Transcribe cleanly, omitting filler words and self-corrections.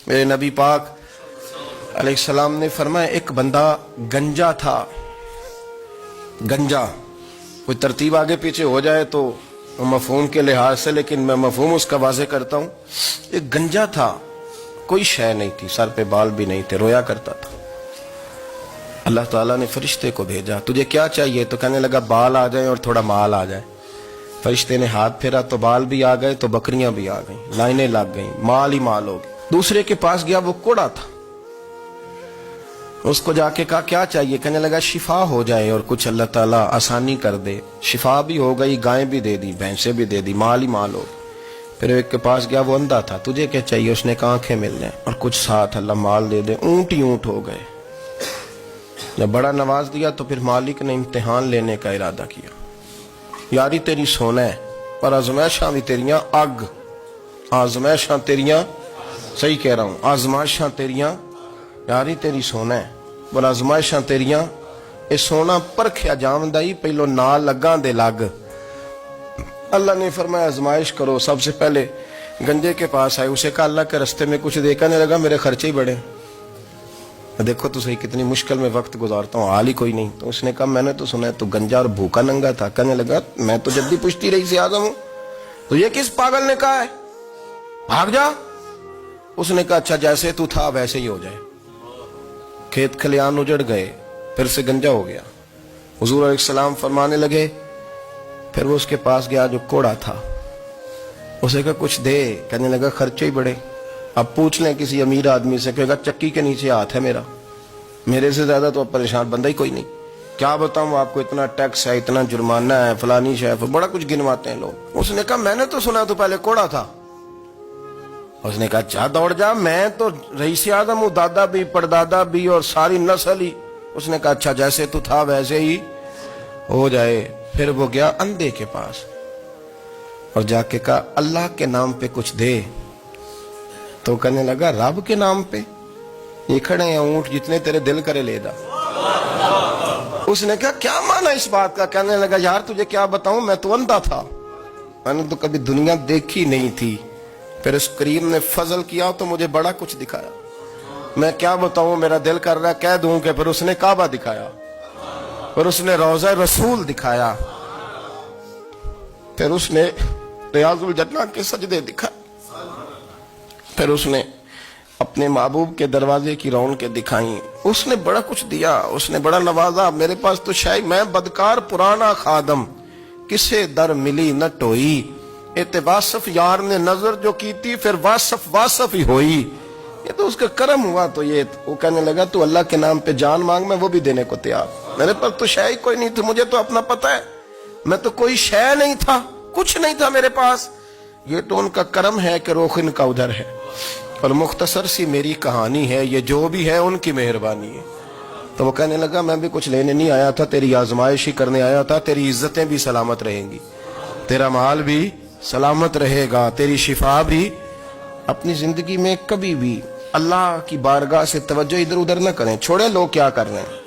میرے نبی پاک علیہ السلام نے فرمایا ایک بندہ گنجا تھا. گنجا کوئی ترتیب آگے پیچھے ہو جائے تو مفہوم کے لحاظ سے، لیکن میں مفہوم اس کا واضح کرتا ہوں. ایک گنجا تھا، کوئی شے نہیں تھی، سر پہ بال بھی نہیں تھے، رویا کرتا تھا. اللہ تعالیٰ نے فرشتے کو بھیجا، تجھے کیا چاہیے؟ تو کہنے لگا بال آ جائیں اور تھوڑا مال آ جائے. فرشتے نے ہاتھ پھیرا تو بال بھی آ گئے، تو بکریاں بھی آ گئیں، لائنیں لگ گئیں، مال ہی مال ہو گئے. دوسرے کے پاس گیا، وہ کوڑا تھا. اس کو جا کے کہا کیا چاہیے؟ کہنے لگا شفا ہو جائے اور کچھ اللہ تعالیٰ آسانی کر دے. شفا بھی ہو گئی، گائیں بھی دے دی، بھینسیں بھی دے دی، مال ہی مال ہو گئی. پھر ایک کے پاس گیا، وہ اندھا تھا، تجھے کیا چاہیے؟ اس نے کہا آنکھیں مل جائیں اور کچھ ساتھ اللہ مال دے دے. اونٹ ہی اونٹ ہو گئے. جب بڑا نواز دیا تو پھر مالک نے امتحان لینے کا ارادہ کیا. یاری تیری سونا ہے پر آزمائشاں بھی تیریاں اگ. آزمائشاں تیریاں، صحیح کہہ رہا ہوں، آزمائشاں تیریاں، یاری تیری سونا ہے پر آزمائشاں تیریاں. اے سونا پرکھیا جامدائی پہلو نال لگاں دے لگ. اللہ نے فرمایا آزمائش کرو. سب سے پہلے گنجے کے پاس آئے، اسے کہا اللہ کے رستے میں کچھ دے. کہنے لگا میرے خرچے ہی بڑے. دیکھو تو صحیح کتنی مشکل میں وقت گزارتا ہوں، حال ہی کوئی نہیں. تو اس نے کہا میں نے تو سنا ہے تو گنجا اور بھوکا ننگا تھا. کہنے لگا میں تو جب بھی پوچھتی رہی سے اعظم ہوں. تو یہ کس پاگل نے کہا ہے بھاگ جا؟ اس نے کہا اچھا جیسے تو تھا ویسے ہی ہو جائے. کھیت کھلیان اجڑ گئے، پھر سے گنجا ہو گیا. حضور علیہ السلام فرمانے لگے. پھر وہ اس کے پاس گیا جو کوڑا تھا، اسے کہا کچھ دے. کہنے لگا خرچے ہی بڑے. اب پوچھ لیں کسی امیر آدمی سے، کہے گا چکی کے نیچے ہاتھ ہے میرا، میرے سے زیادہ تو اب پریشان بندہ ہی کوئی نہیں. کیا بتاؤں آپ کو، اتنا ٹیکس ہے، اتنا جرمانہ ہے، فلانی شے، بڑا کچھ گنواتے ہیں لوگ. اس نے کہا میں نے تو سنا تو پہلے کوڑا تھا. اس نے کہا اچھا دوڑ جا، میں تو رئیس اعظم ہوں، دادا بھی پردادا بھی اور ساری نسل ہی. اس نے کہا اچھا جیسے تو تھا ویسے ہی ہو جائے. پھر وہ گیا اندھے کے پاس اور جا کے کہا اللہ کے نام پہ کچھ دے. تو کہنے لگا رب کے نام پہ؟ یہ کھڑے ہیں اونٹ، جتنے تیرے دل کرے لے دا. اس نے کہا کیا معنی اس بات کا؟ کہنے لگا یار تجھے کیا بتاؤں، میں تو اندھا تھا، میں نے تو کبھی دنیا دیکھی نہیں تھی. پھر اس کریم نے فضل کیا تو مجھے بڑا کچھ دکھایا. میں کیا بتاؤں، میرا دل کر رہا ہے کہہ دوں کہ پھر اس نے کعبہ دکھایا، پھر اس نے روضہ رسول دکھایا، پھر اس نے ریاض الجنہ کے سجدے دکھائے، پھر اس نے اپنے محبوب کے دروازے کی رونقیں دکھائیں. اس نے بڑا کچھ دیا، اس نے بڑا نوازا. میرے پاس تو شاید میں بدکار پرانا خادم، کسے در ملی نہ ٹوئی. واصف یار نے نظر جو کی تھی پھر واصف ہی ہوئی. یہ تو اس کا کرم ہوا. تو یہ وہ کہنے لگا تو اللہ کے نام پہ جان مانگ، میں وہ بھی دینے کو تیار. میرے پاس تو شے کوئی نہیں تھی، مجھے تو اپنا پتہ ہے، میں تو کوئی شے نہیں تھا، کچھ نہیں تھا میرے پاس. یہ تو ان کا کرم ہے کہ روخ ان کا ادھر ہے. اور مختصر سی میری کہانی ہے، یہ جو بھی ہے ان کی مہربانی ہے. تو وہ کہنے لگا میں بھی کچھ لینے نہیں آیا تھا، تیری آزمائش ہی کرنے آیا تھا. تیری عزتیں بھی سلامت رہیں گی، تیرا مال بھی سلامت رہے گا، تیری شفا بھی. اپنی زندگی میں کبھی بھی اللہ کی بارگاہ سے توجہ ادھر ادھر نہ کریں. چھوڑے لوگ کیا کر رہے ہیں،